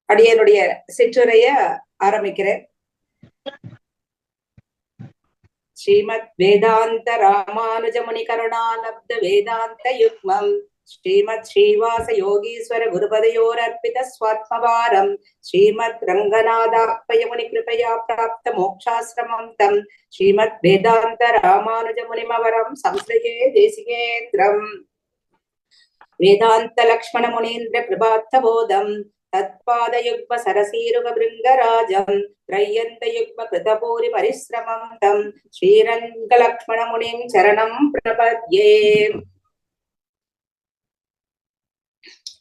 அடியனுடைய சிற்றுரைய ஆரம்பிக்கிறேன். ஸ்ரீமத் வேதாந்த ராமானுஜமுனி கருணாலப்த வேதாந்த யுக்மம் ஸ்ரீமத் ஸ்ரீவாச யோகீஸ்வர குருபதையோர் அர்ப்பித ஸ்வாத்மவாரம் ஸ்ரீமத் ரங்கநாதாப்பயமுனி கிருபயா பிராப்த மோக்ஷாஸ்ரமம் தம் ஸ்ரீமத் வேதாந்த ராமானுஜமுனிமவரம் சம்ஸ்ரயே தேசிகேந்திரம் வேதாந்த லக்ஷ்மண முனீந்திர கிருபார்த்த போதம் தத்பாதயுக்ம சரசீருக பிருங்கராஜம் த்ரையந்தயுக்ம கிருதபூரி பரிஸ்ரமம் தம் ஸ்ரீரங்க லக்ஷ்மண முனிம் சரணம் பிரபத்யே.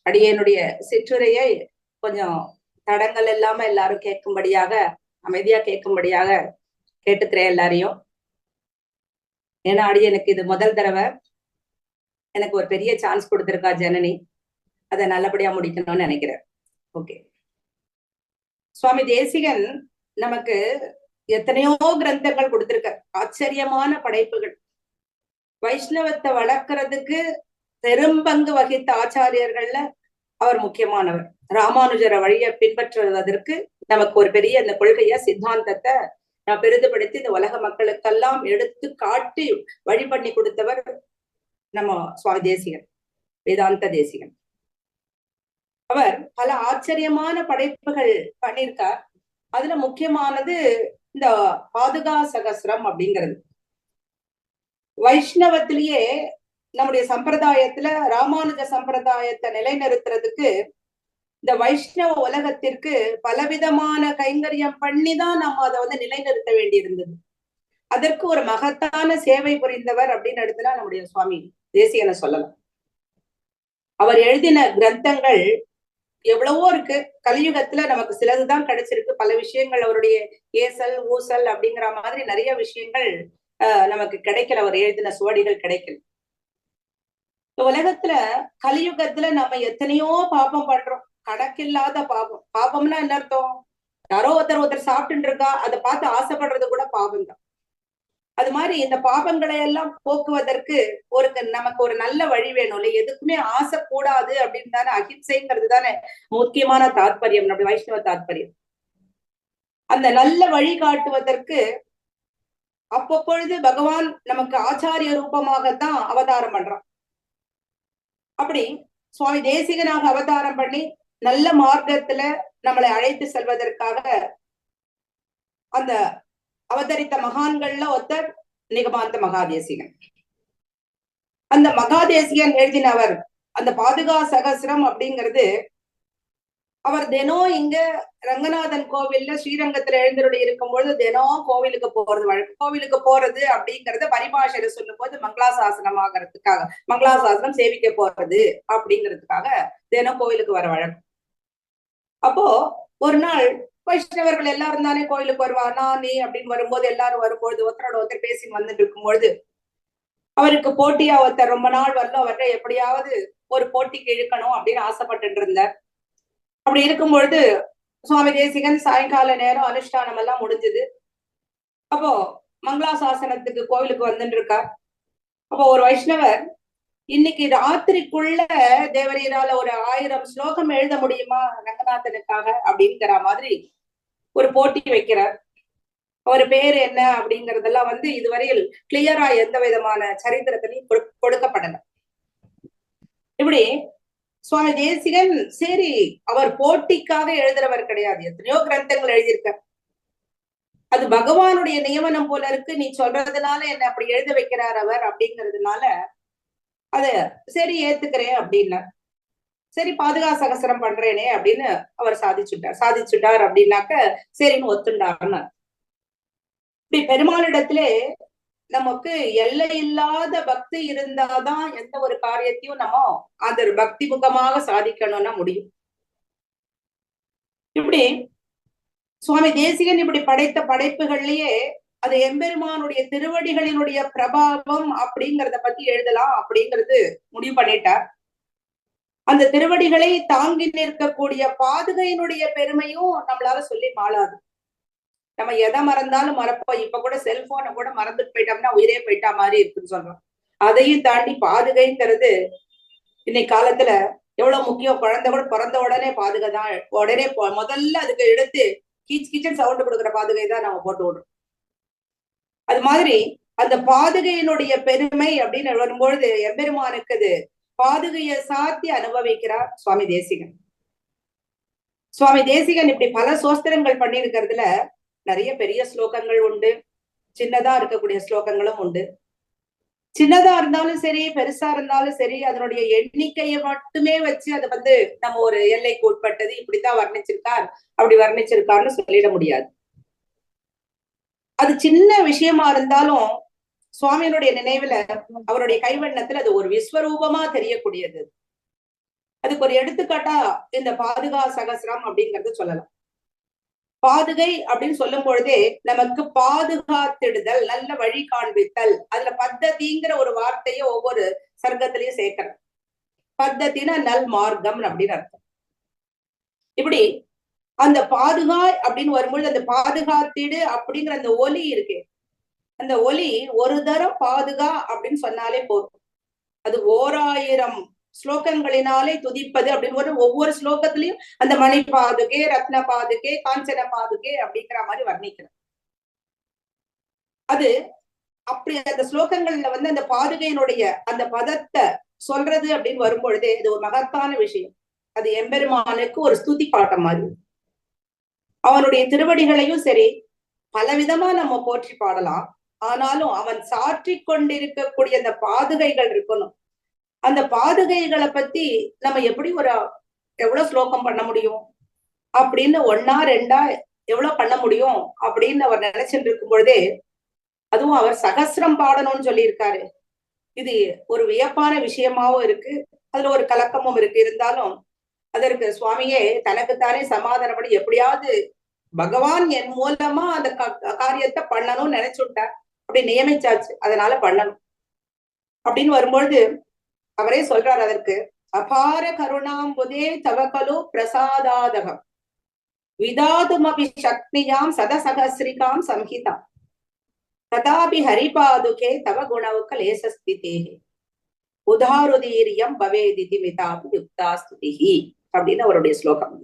அடியனுடைய சிற்றுரையை கொஞ்சம் தடங்கள் இல்லாம எல்லாரும் கேட்கும்படியாக, அமைதியா கேட்கும்படியாக கேட்டுக்கிறேன் எல்லாரையும். ஏன்னா அடியனுக்கு இது முதல் தடவை. எனக்கு ஒரு பெரிய சான்ஸ் கொடுத்திருக்கா ஜனனி, அதை நல்லபடியா முடிக்கணும்னு நினைக்கிறேன். ஓகே, சுவாமி தேசிகன் நமக்கு எத்தனையோ கிரந்தங்கள் கொடுத்திருக்க, ஆச்சரியமான படைப்புகள். வைஷ்ணவத்தை வளர்க்கறதுக்கு பெரும்பங்கு வகித்த ஆச்சாரியர்கள்ல அவர் முக்கியமானவர். ராமானுஜர வழியை பின்பற்றுவதற்கு நமக்கு ஒரு பெரிய இந்த கொள்கைய சித்தாந்தத்தை நான் பெரிதுபடுத்தி இந்த உலக மக்களுக்கெல்லாம் எடுத்து காட்டி வழி பண்ணி கொடுத்தவர் நம்ம சுவாமி தேசிகன், வேதாந்த தேசிகன். அவர் பல ஆச்சரியமான படைப்புகள் பண்ணியிருக்கார். அதுல முக்கியமானது இந்த பாதுகா சகஸ்ரம் அப்படிங்கிறது. வைஷ்ணவத்திலேயே நம்முடைய சம்பிரதாயத்துல ராமானுஜ சம்பிரதாயத்தை நிலைநிறுத்துறதுக்கு இந்த வைஷ்ணவ உலகத்திற்கு பலவிதமான கைங்கரியம் பண்ணிதான் நம்ம அதை நிலைநிறுத்த வேண்டியிருந்தது. அதற்கு ஒரு மகத்தான சேவை புரிந்தவர் அப்படின்னு எடுத்துனா நம்முடைய சுவாமி தேசிகனை சொல்லலாம். அவர் எழுதின கிரந்தங்கள் எவ்வளவோ இருக்கு. கலியுகத்துல நமக்கு சிலதுதான் கிடைச்சிருக்கு. பல விஷயங்கள் அவருடைய ஏசல் ஊசல் அப்படிங்கிற மாதிரி நிறைய விஷயங்கள் நமக்கு கிடைக்கல. அவர் எழுதின சுவடிகள் கிடைக்கல. உலகத்துல கலியுகத்துல நம்ம எத்தனையோ பாபம் பண்றோம், கணக்கில்லாத பாபம். பாபம்னா என்ன அர்த்தம்? யாரோ ஒருத்தர் சாப்பிட்டு இருக்கா, அதை பார்த்து ஆசைப்படுறது கூட பாபம் தான். அது மாதிரி இந்த பாபங்களை எல்லாம் போக்குவதற்கு நமக்கு ஒரு நல்ல வழி வேணும் இல்லை? எதுக்குமே ஆசைக்கூடாது அப்படின்னு தானே அஹிம்சைங்கிறது தானே முக்கியமான தாத்பரியம், நம்முடைய வைஷ்ணவ தாத்பரியம். அந்த நல்ல வழி காட்டுவதற்கு அப்பப்பொழுது பகவான் நமக்கு ஆச்சாரிய ரூபமாகத்தான் அவதாரம் பண்றான். அப்படி சுவாமி தேசிகனாக அவதாரம் பண்ணி நல்ல மார்க்கத்துல நம்மளை அழைத்து செல்வதற்காக அந்த அவதரித்த மகான்கள்ல ஒருத்தர் நிகமாந்த மகாதேசிகன். அந்த மகாதேசிகன் எழுதினவர் அந்த பாதுகா சகஸ்ரம் அப்படிங்கிறது. அவர் தினம் இங்க ரங்கநாதன் கோவில்ல ஸ்ரீரங்கத்துல எழுந்தருடைய இருக்கும் பொழுது தினம் கோவிலுக்கு போறது வழக்கு. கோவிலுக்கு போறது அப்படிங்கறத பரிபாஷையில சொல்லும் போது மங்களாசாசனம் ஆகிறதுக்காக, மங்களாசாசனம் சேவிக்க போறது அப்படிங்கிறதுக்காக தினம் கோவிலுக்கு வர வழக்கம். அப்போ ஒரு நாள் வைஷ்ணவர்கள் எல்லாரும் தானே கோயிலுக்கு வருவா, நான் நீ அப்படின்னு வரும்போது எல்லாரும் வரும்பொழுது ஒருத்தரோட ஒருத்தர் பேசி வந்துட்டு இருக்கும்பொழுது அவருக்கு போட்டியா ஒருத்தர் ரொம்ப நாள் வரல, அவர்கிட்ட எப்படியாவது ஒரு போட்டிக்கு இழுக்கணும் அப்படின்னு ஆசைப்பட்டு இருந்தார். அப்படி இருக்கும் பொழுது சுவாமி தேசிகன் சாயங்கால நேரம் அனுஷ்டானம் எல்லாம் முடிஞ்சது. அப்போ மங்களாசாசனத்துக்கு கோவிலுக்கு வந்துட்டு இருக்கார். அப்போ ஒரு வைஷ்ணவர், இன்னைக்கு ராத்திரிக்குள்ள தேவரீரால ஒரு 1000 ஸ்லோகம் எழுத முடியுமா ரங்கநாதனுக்காக அப்படிங்கிற மாதிரி ஒரு போட்டி வைக்கிறார். அவர் பேரு என்ன அப்படிங்கறதெல்லாம் இதுவரையில் கிளியரா எந்த விதமான சரித்திரத்திலையும் கொடுக்கப்படல. இப்படி சுவாமி தேசிகன் சரி, அவர் போட்டிக்காக எழுதுறவர் கிடையாது. எத்தனையோ கிரந்தங்கள் எழுதியிருக்கார். அது பகவானுடைய நியமனம் போல இருக்கு, நீ சொல்றதுனால என்ன அப்படி எழுத வைக்கிறார் அவர் அப்படிங்கிறதுனால அத சரி ஏத்துக்கிறேன் அப்படின்னா, சரி பாதுகா சகஸ்ரம் பண்றேனே அப்படின்னு அவர் சாதிச்சுட்டார் அப்படின்னாக்க சரின்னு ஒத்துண்டாருன்னு. இப்படி பெருமாளிடத்திலே நமக்கு எல்லை இல்லாத பக்தி இருந்தாதான் எந்த ஒரு காரியத்தையும் நம்ம அந்த பக்தி முகமாக சாதிக்கணும்னா முடியும். இப்படி சுவாமி தேசிகன் இப்படி படைத்த படைப்புகள்லயே அது எம்பெருமானுடைய திருவடிகளினுடைய பிரபாவம் அப்படிங்கிறத பத்தி எழுதலாம் அப்படிங்கிறது முடிவு பண்ணிட்டார். அந்த திருவடிகளை தாங்கி நிற்கக்கூடிய பாதுகையினுடைய பெருமையும் நம்மளால சொல்லி மாளாது. நம்ம எதை மறந்தாலும் மறப்போம். இப்ப கூட செல்போனை கூட மறந்துட்டு போயிட்டோம்னா உயிரே போயிட்டா மாதிரி இருக்குன்னு சொல்றோம். அதையும் தாண்டி பாதுகைங்கிறது இன்னைக்கு காலத்துல எவ்வளவு முக்கியம். குழந்தை கூட பிறந்த உடனே பாதுகை தான் உடனே முதல்ல அதுக்கு எடுத்து கீச் கீச்சன் சவுண்ட் கொடுக்குற பாதுகை தான் நம்ம போட்டு விடுறோம். அது மாதிரி அந்த பாதுகையினுடைய பெருமை அப்படின்னு வரும்பொழுது எம்பெருமானுக்கு அது பாதுகையை சாத்தி அனுபவிக்கிறார் சுவாமி தேசிகன். சுவாமி தேசிகன் இப்படி பல சோஸ்திரங்கள் பண்ணியிருக்கிறதுல நிறைய பெரிய ஸ்லோகங்கள் உண்டு, சின்னதா இருக்கக்கூடிய ஸ்லோகங்களும் உண்டு. சின்னதா இருந்தாலும் சரி, பெருசா இருந்தாலும் சரி, அதனுடைய எண்ணிக்கையை மட்டுமே வச்சு அதை நம்ம ஒரு எல்லைக்கு உட்பட்டது இப்படித்தான் வர்ணிச்சிருக்கார், அப்படி வர்ணிச்சிருக்காருன்னு சொல்லிட முடியாது. அது சின்ன விஷயமா இருந்தாலும் சுவாமியினுடைய நினைவுல, அவருடைய கைவண்ணத்துல அது ஒரு விஸ்வரூபமா தெரியக்கூடியது. அதுக்கு ஒரு எடுத்துக்காட்டா இந்த பாதுகா சகசிரம் அப்படிங்கறது சொல்லலாம். பாதுகை அப்படின்னு சொல்லும் பொழுதே நமக்கு பாதுகாத்திடுதல், நல்ல வழி காண்பித்தல், அதுல பத்ததிங்கிற ஒரு வார்த்தையை ஒவ்வொரு சர்க்கத்திலையும் சேர்க்கிறோம். பத்தத்தினா நல் மார்க்கம் அப்படின்னு அர்த்தம். இப்படி அந்த பாதுகாய் அப்படின்னு வரும்பொழுது அந்த பாதுகாத்திடு அப்படிங்கிற அந்த ஒலி இருக்கு, அந்த ஒலி ஒரு தரம் பாதுகா அப்படின்னு சொன்னாலே போதும். அது 1000 ஸ்லோகங்களினாலே துதிப்பது அப்படின்னு ஒவ்வொரு ஸ்லோகத்திலையும் அந்த மணி பாதுகே, ரத்ன பாதுகே, காஞ்சன பாதுகே அப்படிங்கிற மாதிரி வர்ணிக்கிறோம். அது அப்படி அந்த ஸ்லோகங்கள்ல அந்த பாதுகையினுடைய அந்த பதத்தை சொல்றது அப்படின்னு வரும்பொழுதே இது ஒரு மகத்தான விஷயம். அது எம்பெருமானுக்கு ஒரு ஸ்துதி பாட்டம் மாதிரி. அவனுடைய திருவடிகளையும் சரி பலவிதமா நம்ம போற்றி பாடலாம். ஆனாலும் அவன் சாற்றி கொண்டிருக்கக்கூடிய அந்த பாதுகைகள் இருக்கணும். அந்த பாதுகைகளை பத்தி நம்ம எப்படி எவ்வளவு ஸ்லோகம் பண்ண முடியும் அப்படின்னு 1 2 எவ்வளவு பண்ண முடியும் அப்படின்னு அவர் நினைச்சிட்டு இருக்கும் பொழுதே, அதுவும் அவர் சகசிரம் பாடணும்னு சொல்லியிருக்காரு. இது ஒரு வியப்பான விஷயமாவும் இருக்கு, அதுல ஒரு கலக்கமும் இருக்கு. இருந்தாலும் அதற்கு சுவாமியே தனக்குத்தானே சமாதானப்படி எப்படியாவது பகவான் என் மூலமா அந்த காரியத்தை பண்ணணும்னு நினைச்சுட்டார், அப்படி நியமிச்சாச்சு, அதனால பண்ணணும் அப்படின்னு வரும்பொழுது அவரே சொல்றார் அதற்கு, அபார கருணாம்புதே தவகலு பிரசாதாதகம் விதாதுமபி சக்தியாம் சதசகஸ்ரிகாம் சம்ஹிதாம் ததாபி ஹரிபாதுகே தவ குணவுக்க லேசஸ்திதேஹே உதாருதீரியம் பவேதிதி மிதாபி யுக்தாஸ்துதிஹி அப்படின்னு அவருடைய ஸ்லோகம்.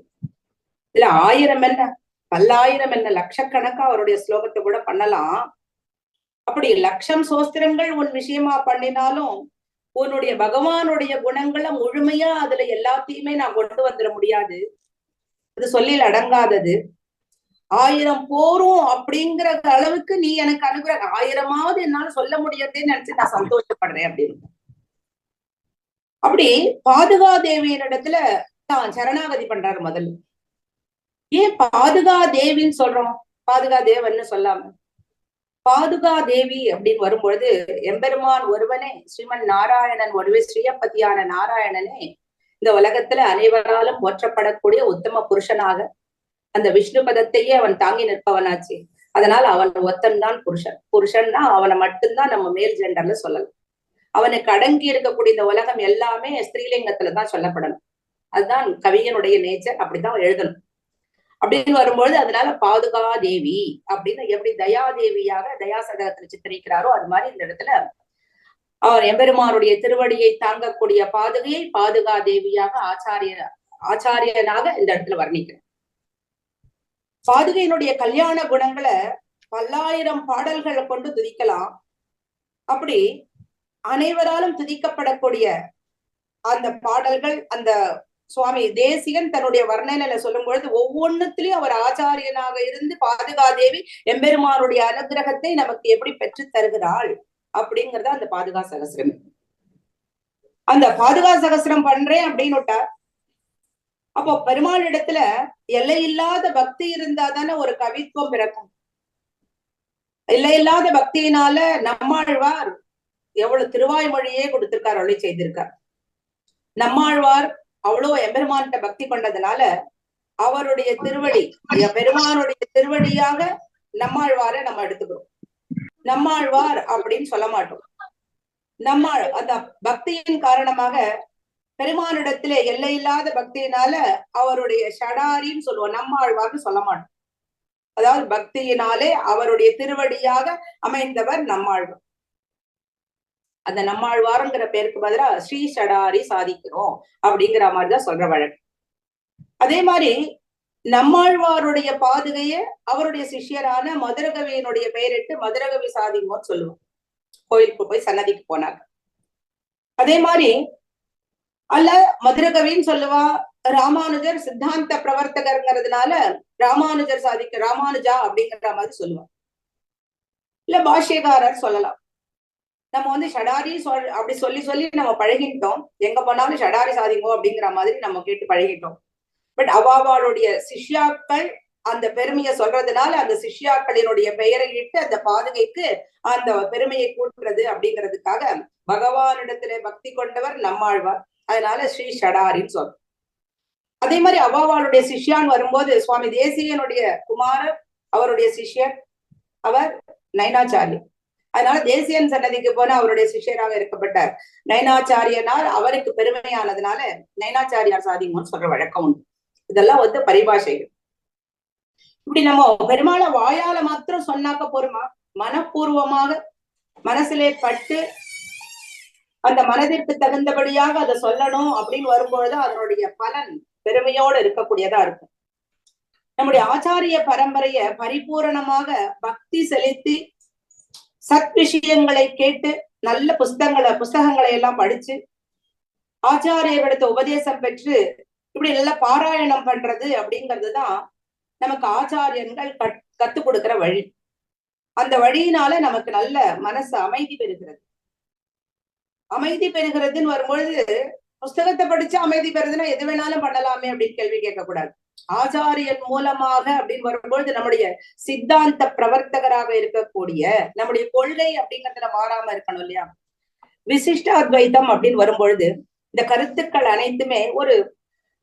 இதுல 1000 என்ன 1000 என்ன லட்சக்கணக்கா அவருடைய ஸ்லோகத்தை கூட பண்ணலாம். அப்படி லட்சம் சோஸ்திரங்கள் உன் விஷயமா பண்ணினாலும் உன்னுடைய பகவானுடைய குணங்களை முழுமையா அதுல எல்லாத்தையுமே நான் கொண்டு வந்துட முடியாது, அது சொல்லில் அடங்காதது. 1000 போரும் அப்படிங்கிற அளவுக்கு நீ எனக்கு அனுகிரகம் 1000ஆவது என்னால சொல்ல முடியாதுன்னு நினைச்சு நான் சந்தோஷப்படுறேன் அப்படின்னு. அப்படி பாதுகா தேவியின் இடத்துல தான் சரணாகதி பண்றாரு முதல்ல. ஏன் பாதுகா தேவின்னு சொல்றோம், பாதுகா தேவன்னு சொல்லாம? பாதுகா தேவி அப்படின்னு வரும்பொழுது எம்பெருமான் ஒருவனே, ஸ்ரீமன் நாராயணன் ஒருவே, ஸ்ரீயப்பதியான நாராயணனே இந்த உலகத்துல அனைவராலும் போற்றப்படக்கூடிய உத்தம புருஷனாக அந்த விஷ்ணு பதத்தையே அவன் தாங்கி நிற்பவனாச்சு. அதனால அவன் ஒத்தன் தான் புருஷன். புருஷன்னா அவனை மட்டும்தான் நம்ம மேல் ஜெண்டர்ல சொல்லலாம். அவனுக்கு அடங்கி இருக்கக்கூடிய இந்த உலகம் எல்லாமே ஸ்திரீலிங்கத்துலதான் சொல்லப்படணும். அதுதான் கவியனுடைய நேச்சர், அப்படிதான் எழுதணும். அப்படின்னு வரும்பொழுது அதனால பாதுகா தேவி அப்படின்னு எப்படி தயாதேவியாக தயாசதகத்துல சித்தரிக்கிறாரோ அது மாதிரி இந்த இடத்துல அவர் எம்பெருமானுடைய திருவடியை தாங்கக்கூடிய பாதுகையை பாதுகா தேவியாக ஆச்சாரியனாக இந்த இடத்துல வர்ணிக்கிறார். பாதுகையினுடைய கல்யாண குணங்களை 1000 பாடல்களை கொண்டு துதிக்கலாம். அப்படி அனைவராலும் துதிக்கப்படக்கூடிய அந்த பாடல்கள் அந்த சுவாமி தேசிகன் தன்னுடைய வர்ணனையில சொல்லும் பொழுது ஒவ்வொன்னுத்திலையும் அவர் ஆச்சாரியனாக இருந்து பாதுகா தேவி எம்பெருமானுடைய அனுகிரகத்தை நமக்கு எப்படி பெற்று தருகிறாள் அப்படிங்கறத அந்த பாதுகா சகசிரம். அந்த பாதுகா சகசிரம் பண்றேன் அப்படின்னு அப்போ பெருமாள் இடத்துல எல்லையில்லாத பக்தி இருந்தா தானே ஒரு கவித்துவம் பிறக்கும். எல்லையில்லாத பக்தியினால நம்மாழ்வார் எவ்வளவு திருவாய்மொழியே கொடுத்திருக்கார், அருளி செய்திருக்கார். நம்மாழ்வார் அவ்வளவு எம்பெருமான்கிட்ட பக்தி கொண்டதுனால அவருடைய திருவடி, பெருமானுடைய திருவடியாக நம்மாழ்வாரை நம்ம எடுத்துக்கிறோம். நம்மாழ்வார் அப்படின்னு சொல்ல மாட்டோம். அந்த பக்தியின் காரணமாக பெருமானிடத்திலே எல்லையில்லாத பக்தியினால அவருடைய ஷடாரின்னு சொல்லுவோம், நம்மாழ்வார்னு சொல்ல மாட்டோம். அதாவது பக்தியினாலே அவருடைய திருவடியாக அமைந்தவர் நம்மாழ்வார். அந்த நம்மாழ்வாருங்கிற பேருக்கு பதிலா ஸ்ரீ ஷடாரி சாதிக்கிறோம் அப்படிங்கிற மாதிரிதான் சொல்ற வழக்கு. அதே மாதிரி நம்மாழ்வாருடைய பாதுகைய அவருடைய சிஷ்யரான மதுரகவியினுடைய பெயரிட்டு மதுரகவி சாதிங்கோன்னு சொல்லுவோம் கோயிலுக்கு போய் சன்னதிக்கு போனாங்க. அதே மாதிரி அல்ல மதுரகவின்னு சொல்லுவா. ராமானுஜர் சித்தாந்த பிரவர்த்தகர்ங்கிறதுனால ராமானுஜர் சாதிக்க ராமானுஜா அப்படிங்கிற மாதிரி சொல்லுவான். இல்ல பாஷ்யக்காரர் சொல்லலாம். நம்ம ஷடாரி அப்படி சொல்லி சொல்லி நம்ம பழகிட்டோம். எங்க போனாலும் ஷடாரி சாதிங்கோ அப்படிங்கிற மாதிரி நம்ம கேட்டு பழகிட்டோம். பட் அவாவாளுடைய சிஷ்யாக்கள் அந்த பெருமையை சொல்றதுனால அந்த சிஷ்யாக்களினுடைய பெயரை இட்டு அந்த பாதுகைக்கு அந்த பெருமையை கூட்டுறது அப்படிங்கிறதுக்காக பகவானிடத்திலே பக்தி கொண்டவர் நம்மாழ்வார். அதனால ஸ்ரீ ஷடாரின்னு சொல்றோம். அதே மாதிரி அவாவாளுடைய சிஷ்யான் வரும்போது சுவாமி தேசிகனுடைய குமாரர் அவருடைய சிஷ்யர் அவர் நயனாச்சாரி. அதனால தேசியன் சன்னதிக்கு போன அவருடைய சிஷ்யராக இருக்கப்பட்டார் நயனாச்சாரியனார். அவருக்கு பெருமையானதுனால நயனாச்சாரியார் சாதிங்கன்னு சொல்ற வழக்கம் உண்டு. இதெல்லாம் பரிபாஷைகள். இப்படி நம்ம பெருமாளை வாயால மாத்திரம் சொன்னாக்க போருமா? மனப்பூர்வமாக மனசிலே பட்டு அந்த மனதிற்கு தகுந்தபடியாக அதை சொல்லணும் அப்படின்னு வரும்பொழுது அதனுடைய பலன் பெருமையோடு இருக்கக்கூடியதா இருக்கும். நம்முடைய ஆச்சாரிய பரம்பரைய பரிபூரணமாக பக்தி செலுத்தி சத் விஷயங்களை கேட்டு நல்ல புஸ்தகங்களை எல்லாம் படிச்சு ஆச்சாரியர்களிடத்த உபதேசம் பெற்று இப்படி நல்லா பாராயணம் பண்றது அப்படிங்கிறதுதான் நமக்கு ஆச்சாரியர்கள் கத்துக் கொடுக்கிற வழி. அந்த வழியினால நமக்கு நல்ல மனசு அமைதி பெறுகிறது. அமைதி பெறுகிறதுன்னு வரும்பொழுது புஸ்தகத்தை படிச்சு அமைதி பெறுதுன்னா எது வேணாலும் பண்ணலாமே அப்படின்னு கேள்வி கேட்கக்கூடாது. ஆச்சாரியன் மூலமாக அப்படின்னு வரும்பொழுது நம்முடைய சித்தாந்த பிரவர்த்தகராக இருக்கக்கூடிய நம்முடைய கொள்கை அப்படிங்கிறதுல மாறாம இருக்கணும் இல்லையா? விசிஷ்ட அத்வைத்தம் அப்படின்னு வரும்பொழுது இந்த கருத்துக்கள் அனைத்துமே ஒரு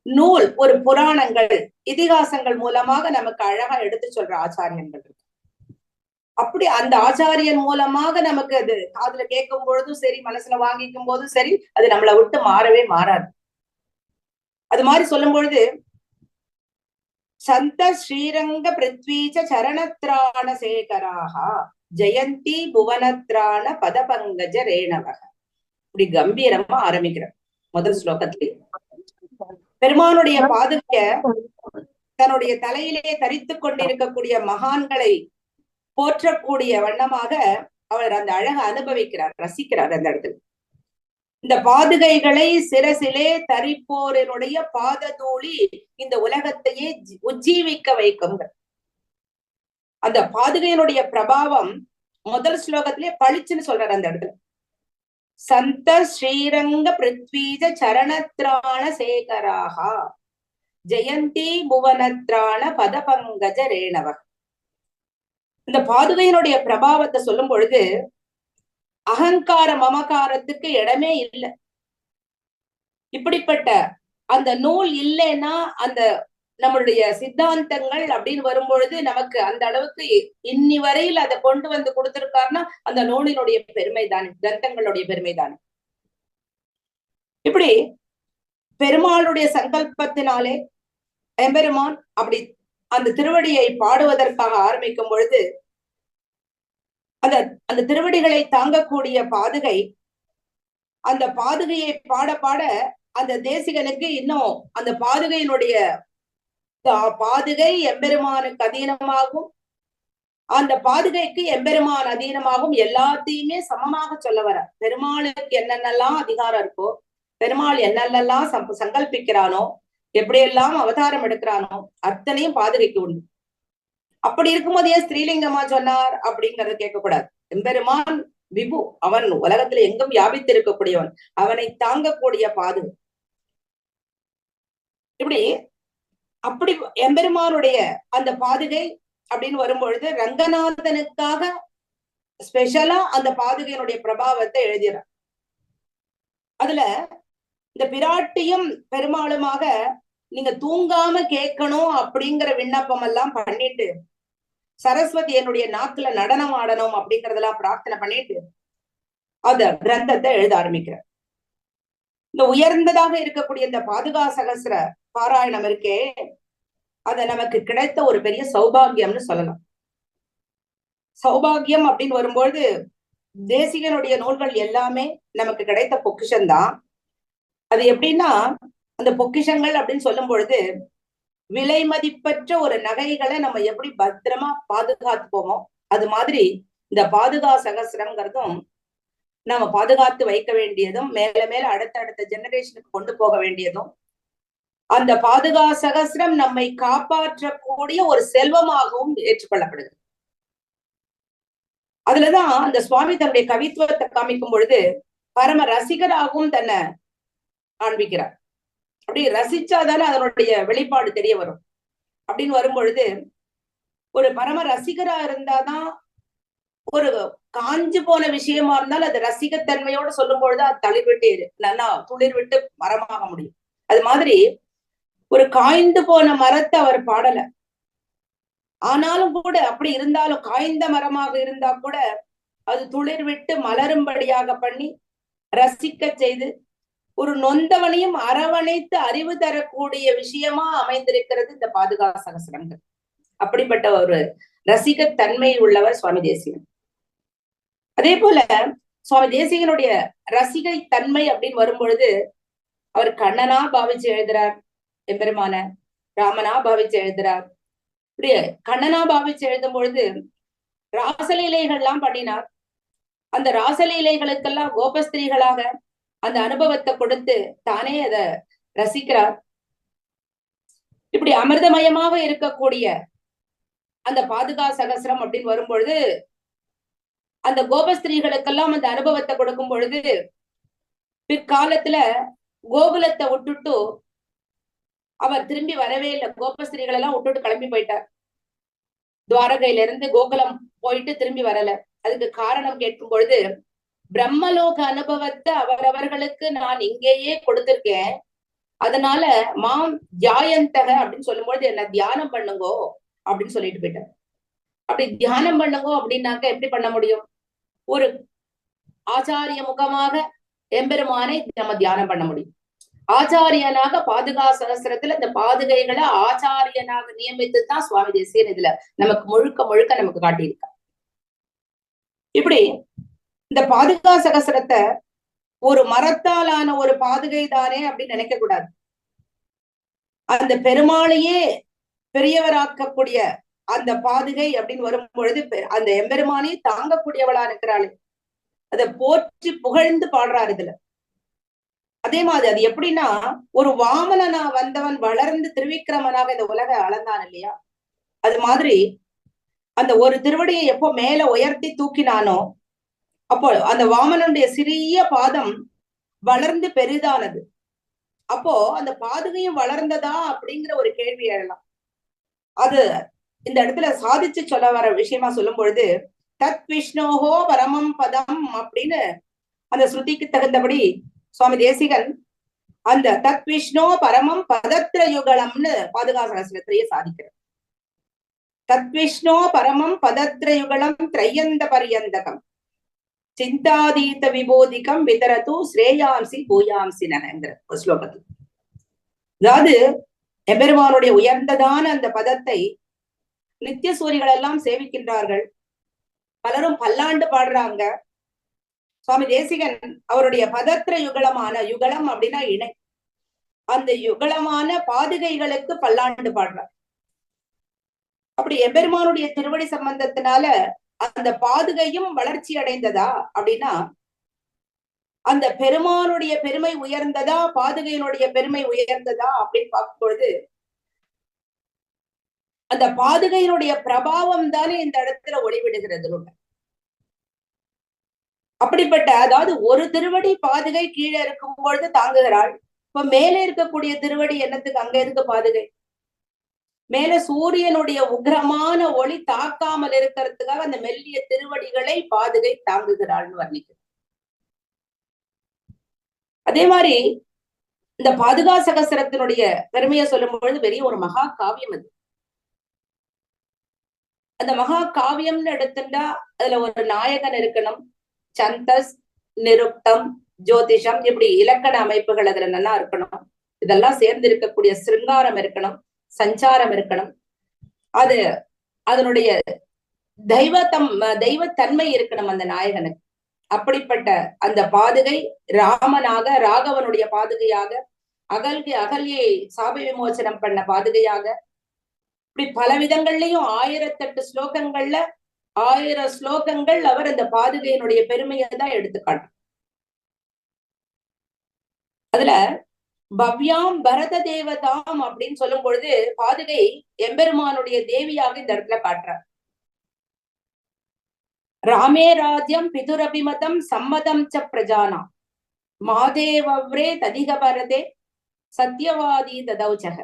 நூல், ஒரு புராணங்கள், இதிகாசங்கள் மூலமாக நமக்கு அழகா எடுத்து சொல்ற ஆச்சாரியன்கள் இருக்கு. அப்படி அந்த ஆச்சாரியன் மூலமாக நமக்கு அது காதுல கேட்கும் பொழுதும் சரி, மனசுல வாங்கிக்கும் போதும் சரி, அது நம்மளை விட்டு மாறவே மாறாது. அது மாதிரி சொல்லும் பொழுது சந்த ஸ்ரீரங்க பிருத்வீச்ச சரணத்ராண சேகராகா ஜெயந்தி புவனத்ராண பதபங்கஜ ரேணவக. இப்படி கம்பீரமா ஆரம்பிக்கிற முதல் ஸ்லோகத்திலே பெருமானுடைய பாதுகைய தன்னுடைய தலையிலே தரித்து கொண்டிருக்கக்கூடிய மகான்களை போற்றக்கூடிய வண்ணமாக அவர் அந்த அழகை அனுபவிக்கிறார், ரசிக்கிறார். அந்த இடத்துல இந்த பாதுகைகளை சிரசிலே தரிப்போரினுடைய பாததூளி இந்த உலகத்தையே உஜ்ஜீவிக்க வைக்கும். அந்த பாதுகையினுடைய பிரபாவம் முதல் ஸ்லோகத்திலே பளிச்சுன்னு சொல்றாரு. அந்த இடத்துல சந்த ஸ்ரீரங்க பிருத்வீஜ சரணத்ராண சேகராகா ஜெயந்தி புவனத்ராண பதபங்கஜ ரேணவ. இந்த பாதுகையினுடைய பிரபாவத்தை சொல்லும் பொழுது அகங்கார மமகாரத்துக்கு இடமே இல்லை. இப்படிப்பட்ட அந்த நூல் இல்லைன்னா அந்த நம்மளுடைய சித்தாந்தங்கள் அப்படின்னு வரும்பொழுது நமக்கு அந்த அளவுக்கு இன்னி வரையில் அதை கொண்டு வந்து கொடுத்திருக்காருன்னா அந்த நூலினுடைய பெருமை தானே, கிரந்தங்களுடைய பெருமை தானே. இப்படி பெருமாளுடைய சங்கல்பத்தினாலே எம்பெருமான் அப்படி அந்த திருவடியை பாடுவதற்காக ஆரம்பிக்கும் பொழுது அந்த திருவடிகளை தாங்கக்கூடிய பாதுகை, அந்த பாதுகையை பாட பாட அந்த தேசிகனுக்கு இன்னும் அந்த பாதுகையினுடைய பாதுகை எம்பெருமானுக்கு அதீனமாகும், அந்த பாதுகைக்கு எம்பெருமான் அதீனமாகும், எல்லாத்தையுமே சமமாக சொல்ல வர. பெருமாளுக்கு என்னென்னலாம் அதிகாரம் இருக்கோ, பெருமாள் என்னென்னலாம் சங்கல்பிக்கிறானோ, எப்படியெல்லாம் அவதாரம் எடுக்கிறானோ அத்தனையும் பாதுகைக்கு உண்டு. அப்படி இருக்கும்போது ஏன் ஸ்ரீலிங்கமா சொன்னார் அப்படிங்கறது கேட்கக்கூடாது. எம்பெருமான் விபு, அவன் உலகத்துல எங்கும் வியாபித்து இருக்கக்கூடியவன், அவனை தாங்கக்கூடிய பாதுகை. இப்படி அப்படி எம்பெருமானுடைய அந்த பாதுகை அப்படின்னு வரும்பொழுது ரங்கநாதனுக்காக ஸ்பெஷலா அந்த பாதுகையினுடைய பிரபாவத்தை எழுதிறார். அதுல இந்த பிராட்டியும் பெருமாளுமாக நீங்க தூங்காம கேட்கணும் அப்படிங்கிற விண்ணப்பம் எல்லாம் பண்ணிட்டு, சரஸ்வதி என்னுடைய நாக்குல நடனம் ஆடணும் அப்படிங்கறதெல்லாம் பிரார்த்தனை பண்ணிட்டு அந்த கிரந்தத்தை எழுத ஆரம்பிக்கிறார். இந்த உயர்ந்ததாக இருக்கக்கூடிய இந்த பாதுகா சகஸ்ர பாராயணம் இருக்கே, அத நமக்கு கிடைத்த ஒரு பெரிய சௌபாகியம்னு சொல்லலாம். சௌபாகியம் அப்படின்னு வரும்பொழுது தேசிகனுடைய நூல்கள் எல்லாமே நமக்கு கிடைத்த பொக்கிஷம்தான். அது எப்படின்னா, அந்த பொக்கிஷங்கள் அப்படின்னு சொல்லும் பொழுது விலை மதிப்பற்ற ஒரு நகைகளை நம்ம எப்படி பத்திரமா பாதுகாத்துப்போமோ அது மாதிரி இந்த பாதுகா சகசிரம்ங்கிறதும் நாம பாதுகாத்து வைக்க வேண்டியதும் மேல மேல அடுத்த ஜெனரேஷனுக்கு கொண்டு போக வேண்டியதும், அந்த பாதுகா சகசிரம் நம்மை காப்பாற்றக்கூடிய ஒரு செல்வமாகவும் ஏற்றுக்கொள்ளப்படுகிறது. அதுலதான் அந்த சுவாமி தன்னுடைய கவித்துவத்தை காமிக்கும் பொழுது பரம ரசிகராகவும் தன்னை காண்பிக்கிறார். அப்படி ரசிச்சாதானே அதனுடைய வெளிப்பாடு தெரிய வரும். அப்படின்னு வரும் பொழுது ஒரு பரம ரசிகரா இருந்தாதான், ஒரு காஞ்சு போன விஷயமா இருந்தாலும் அது ரசிகத்தன்மையோட சொல்லும் பொழுது அது தளிர்விட்டு நல்லா துளிர் விட்டு மரமாக முடியும். அது மாதிரி ஒரு காய்ந்து போன மரத்தை அவர் பாடல, ஆனாலும் கூட அப்படி இருந்தாலும் காய்ந்த மரமாக இருந்தா கூட அது துளிர் விட்டு மலரும்படியாக பண்ணி ரசிக்க செய்து ஒரு நொந்தவனையும் அரவணைத்து அறிவு தரக்கூடிய விஷயமா அமைந்திருக்கிறது இந்த பாதுகா சகசிரங்கள். அப்படிப்பட்ட ஒரு ரசிகத்தன்மை உள்ளவர் சுவாமி தேசிகன். அதே போல சுவாமி தேசிகனுடைய ரசிகை தன்மை அப்படின்னு வரும் பொழுது அவர் கண்ணனா பாவிச்சு எழுதுறார், எம்பெருமான ராமனா பாவிச்சு எழுதுறார். இப்படி கண்ணனா பாவிச்சு எழுதும் பொழுது ராசலீலைகள்லாம் பண்ணினார். அந்த ராசலீலைகளுக்கெல்லாம் கோபஸ்திரீகளாக அந்த அனுபவத்தை கொடுத்து தானே அத ரசிக்கிறார். இப்படி அமிர்தமயமாக இருக்கக்கூடிய அந்த பாதுகா சகசிரம் அப்படின்னு வரும் பொழுது அந்த கோபஸ்திரீகளுக்கெல்லாம் அந்த அனுபவத்தை கொடுக்கும் பொழுது பிற்காலத்துல கோகுலத்தை விட்டுட்டு அவர் திரும்பி வரவே இல்லை. கோபஸ்திரீகள் எல்லாம் விட்டுட்டு கிளம்பி போயிட்டார். துவாரகையில இருந்து கோகுலம் போயிட்டு திரும்பி வரல. அதுக்கு காரணம் கேட்கும் பொழுது பிரம்மலோக அனுபவத்தை அவரவர்களுக்கு நான் இங்கேயே கொடுத்திருக்கேன், அதனால மாம் தியாயந்தக அப்படின்னு சொல்லும் பொழுது என்ன தியானம் பண்ணுங்கோ அப்படின்னு சொல்லிட்டு போயிட்டார். அப்படி தியானம் பண்ணுங்கோ அப்படின்னாக்க எப்படி பண்ண முடியும்? ஒரு ஆச்சாரிய முகமாக எம்பெருமானை நம்ம தியானம் பண்ண முடியும். ஆச்சாரியனாக பாதுகா சகசிரத்துல இந்த பாதுகைகளை ஆச்சாரியனாக நியமித்துதான் சுவாமி தேசிகன் இதுல நமக்கு முழுக்க முழுக்க நமக்கு காட்டியிருக்க. இப்படி இந்த பாதுகா சகசிரத்தை ஒரு மரத்தாலான ஒரு பாதுகை தானே அப்படின்னு நினைக்க கூடாது. அந்த பெருமாளையே பெரியவராக்கக்கூடிய அந்த பாதுகை அப்படின்னு வரும் பொழுது அந்த எம்பெருமானே தாங்கக்கூடியவளா இருக்கிறாள். அதை போற்றி புகழ்ந்து பாடுறாரு இதுல. அதே மாதிரி அது எப்படின்னா, ஒரு வாமனனா வந்தவன் வளர்ந்து திருவிக்கிரமனாக இந்த உலக அளந்தான் இல்லையா, அது மாதிரி அந்த ஒரு திருவடியை எப்போ மேல உயர்த்தி தூக்கினானோ அப்போ அந்த வாமனுடைய சிறிய பாதம் வளர்ந்து பெரிதானது. அப்போ அந்த பாதுகையும் வளர்ந்ததா அப்படிங்கிற ஒரு கேள்வி எழலாம். அது இந்த இடத்துல சாதிச்சு சொல்ல வர விஷயமா சொல்லும் பொழுது தத் விஷ்ணோஹோ பரமம் பதம் அப்படின்னு அந்த ஸ்ருதிக்கு தகுந்தபடி சுவாமி தேசிகன் அந்த தத் விஷ்ணோ பரமம் பதத்திர யுகலம்னு பாதுகா சகசிரத்திலேயே சாதிக்கிறார். தத் விஷ்ணோ பரமம் பதத்திர யுகலம் திரையந்த பரியந்தகம் சிந்தாதீத விபோதிகம் விதரது ஸ்ரேயாம்சி பூயாம்சி நகங்கிற ஒரு ஸ்லோகத்தில். அதாவது எம்பெருமானுடைய உயர்ந்ததான அந்த பதத்தை நித்திய சூரிகள் எல்லாம் சேவிக்கின்றார்கள், பலரும் பல்லாண்டு பாடுறாங்க. சுவாமி தேசிகன் அவருடைய பதத்திர யுகலமான, யுகலம் அப்படின்னா இணை, அந்த யுகலமான பாதுகைகளுக்கு பல்லாண்டு பாடுறார். அப்படி எம்பெருமானுடைய திருவடி சம்பந்தத்தினால அந்த பாதுகையும் வளர்ச்சி அடைந்ததா அப்படின்னா, அந்த பெருமானுடைய பெருமை உயர்ந்ததா பாதுகையினுடைய பெருமை உயர்ந்ததா அப்படின்னு பார்க்கும் பொழுது அந்த பாதுகையினுடைய பிரபாவம் தானே இந்த இடத்துல ஒளிவிடுகிறது. அப்படிப்பட்ட, அதாவது ஒரு திருவடி பாதுகை கீழே இருக்கும் பொழுது தாங்குகிறாள். இப்ப மேலே இருக்கக்கூடிய திருவடி என்னத்துக்கு அங்க இருக்கு பாதுகை? மேல சூரியனுடைய உக்ரமான ஒளி தாக்காமல் இருக்கிறதுக்காக அந்த மெல்லிய திருவடிகளை பாதுகை தாங்குகிறாள்னு வர்ணிக்கிறது. அதே மாதிரி இந்த பாதுகா சகசிரத்தினுடைய பெருமையை சொல்லும் பொழுது பெரிய ஒரு மகா காவியம் அது. அந்த மகா காவியம்னு எடுத்துட்டா அதுல ஒரு நாயகன் இருக்கணும், சந்தஸ், நிருக்தம், ஜோதிஷம், இப்படி இலக்கண அமைப்புகள் அதுல நல்லா இருக்கணும். இதெல்லாம் சேர்ந்து இருக்கக்கூடிய சிருங்காரம் இருக்கணும், சஞ்சாரம் இருக்கணும், அது அதனுடைய தெய்வத்தன்மை இருக்கணும் அந்த நாயகனுக்கு. அப்படிப்பட்ட அந்த பாதுகை ராமனாக ராகவனுடைய பாதுகையாக, அகல்யை சாப விமோசனம் பண்ண பாதுகையாக, இப்படி பல விதங்கள்லயும் 1008 ஸ்லோகங்கள்ல 1000 ஸ்லோகங்கள் அவர் அந்த பாதுகையினுடைய பெருமையை தான் எடுத்துக்காட்டு. அதுல பவ்யாம் பரத தேவதாம் அப்படின்னு சொல்லும் பொழுது பாதுகை எம்பெருமானுடைய தேவியாக இந்த இடத்துல காட்டுறார். ராமே ராஜ்யம் பிதுரபிமதம் சம்மதம் ச பிரஜானா மாதேவவ்ரே ததிக பரதே சத்யவாதி ததௌச்சக